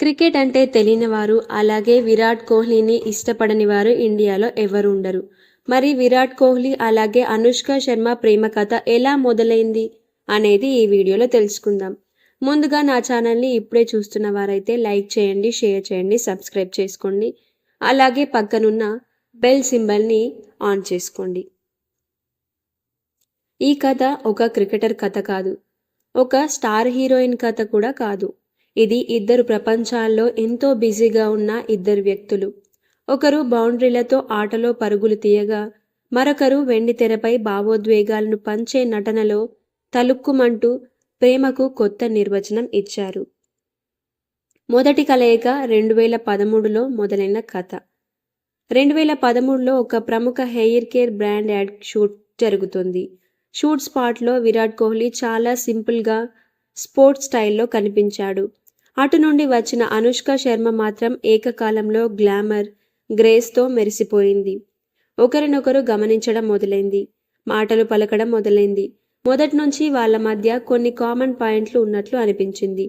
Cricket అంటే తెలియని వారు, అలాగే విరాట్ కోహ్లీని ఇష్టపడని వారు ఇండియాలో ఎవరు ఉండరు. మరి విరాట్ కోహ్లీ అలాగే అనుష్క శర్మ ప్రేమ కథ ఎలా మొదలైంది అనేది ఈ వీడియోలో తెలుసుకుందాం. ముందుగా నా ఛానల్ని ఇప్పుడే చూస్తున్న వారైతే లైక్ చేయండి, షేర్ చేయండి, సబ్స్క్రైబ్ చేసుకోండి. అలాగే పక్కనున్న బెల్ సింబల్ని ఆన్ చేసుకోండి. ఈ కథ ఒక క్రికెటర్ కథ కాదు, ఒక స్టార్ హీరోయిన్ కథ కూడా కాదు. ఇది ఇద్దరు ప్రపంచాల్లో ఎంతో బిజీగా ఉన్న ఇద్దరు వ్యక్తులు. ఒకరు బౌండరీలతో ఆటలో పరుగులు తీయగా, మరొకరు వెండితెరపై భావోద్వేగాలను పంచే నటనలో తలుక్కుమంటూ ప్రేమకు కొత్త నిర్వచనం ఇచ్చారు. మొదటి కలయిక 2013లో మొదలైన కథ. 2013లో ఒక ప్రముఖ hair care brand ad shoot జరుగుతుంది. షూట్ స్పాట్లో విరాట్ కోహ్లీ చాలా సింపుల్గా స్పోర్ట్స్ స్టైల్లో కనిపించాడు. అటు నుండి వచ్చిన అనుష్క శర్మ మాత్రం ఏకకాలంలో గ్లామర్, గ్రేస్తో మెరిసిపోయింది. ఒకరినొకరు గమనించడం మొదలైంది, మాటలు పలకడం మొదలైంది. మొదటి నుంచి వాళ్ళ మధ్య కొన్ని కామన్ పాయింట్లు ఉన్నట్లు అనిపించింది.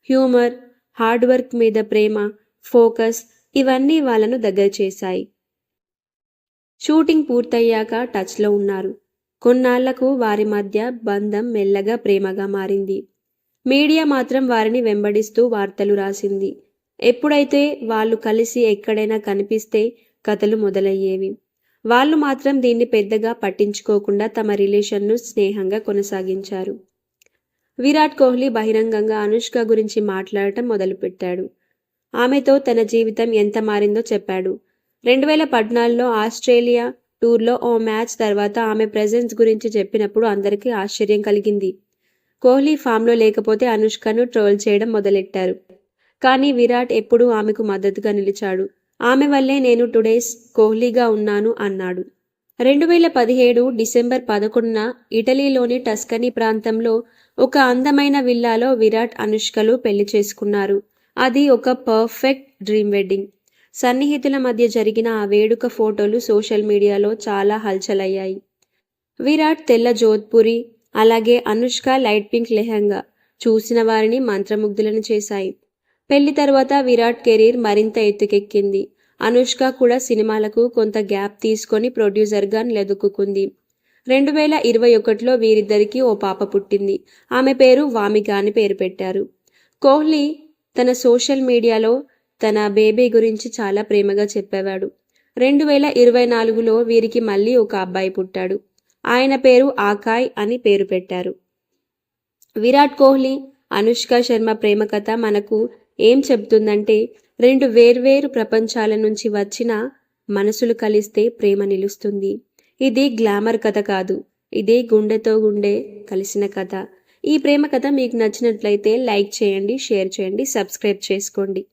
హ్యూమర్, హార్డ్ వర్క్ మీద ప్రేమ, ఫోకస్ ఇవన్నీ వాళ్ళను దగ్గర చేశాయి. షూటింగ్ పూర్తయ్యాక టచ్లో ఉన్నారు. కొన్నాళ్లకు వారి మధ్య బంధం మెల్లగా ప్రేమగా మారింది. మీడియా మాత్రం వారిని వెంబడిస్తూ వార్తలు రాసింది. ఎప్పుడైతే వాళ్ళు కలిసి ఎక్కడైనా కనిపిస్తే కథలు మొదలయ్యేవి. వాళ్ళు మాత్రం దీన్ని పెద్దగా పట్టించుకోకుండా తమ రిలేషన్ను స్నేహంగా కొనసాగించారు. విరాట్ కోహ్లీ బహిరంగంగా అనుష్క గురించి మాట్లాడటం మొదలుపెట్టాడు. ఆమెతో తన జీవితం ఎంత మారిందో చెప్పాడు. 2014లో ఆస్ట్రేలియా టూర్లో ఓ మ్యాచ్ తర్వాత ఆమె ప్రెజెన్స్ గురించి చెప్పినప్పుడు అందరికీ ఆశ్చర్యం కలిగింది. కోహ్లీ ఫామ్లో లేకపోతే అనుష్కను ట్రోల్ చేయడం మొదలెట్టారు. కానీ విరాట్ ఎప్పుడూ ఆమెకు మద్దతుగా నిలిచాడు. ఆమె వల్లే నేను టుడేస్ కోహ్లీగా ఉన్నాను అన్నాడు. 2017 డిసెంబర్ 11న ఇటలీలోని టస్కనీ ప్రాంతంలో ఒక అందమైన విల్లాలో విరాట్, అనుష్కలు పెళ్లి చేసుకున్నారు. అది ఒక పర్ఫెక్ట్ డ్రీమ్ వెడ్డింగ్. సన్నిహితుల మధ్య జరిగిన ఆ వేడుక ఫోటోలు సోషల్ మీడియాలో చాలా హల్చలయ్యాయి. విరాట్ తెల్ల జోధ్పురి, అలాగే అనుష్క లైట్ పింక్ లెహంగా చూసిన వారిని మంత్రముగ్ధులను చేశాయి. పెళ్లి తర్వాత విరాట్ కెరీర్ మరింత ఎత్తుకెక్కింది. అనుష్క కూడా సినిమాలకు కొంత గ్యాప్ తీసుకొని ప్రొడ్యూసర్గా నిలదొక్కుంది. 2021లో వీరిద్దరికీ ఓ పాప పుట్టింది. ఆమె పేరు వామిక అని పేరు పెట్టారు. కోహ్లీ తన సోషల్ మీడియాలో తన బేబీ గురించి చాలా ప్రేమగా చెప్పేవాడు. 2024లో వీరికి మళ్ళీ ఒక అబ్బాయి పుట్టాడు. ఆయన పేరు ఆకాయ్ అని పేరు పెట్టారు. విరాట్ కోహ్లీ, అనుష్క శర్మ ప్రేమ కథ మనకు ఏం చెబుతుందంటే, రెండు వేర్వేరు ప్రపంచాల నుంచి వచ్చిన మనసులు కలిస్తే ప్రేమ నిలుస్తుంది. ఇది గ్లామర్ కథ కాదు, ఇదే గుండెతో గుండె కలిసిన కథ. ఈ ప్రేమ కథ మీకు నచ్చినట్లయితే లైక్ చేయండి, షేర్ చేయండి, సబ్స్క్రైబ్ చేసుకోండి.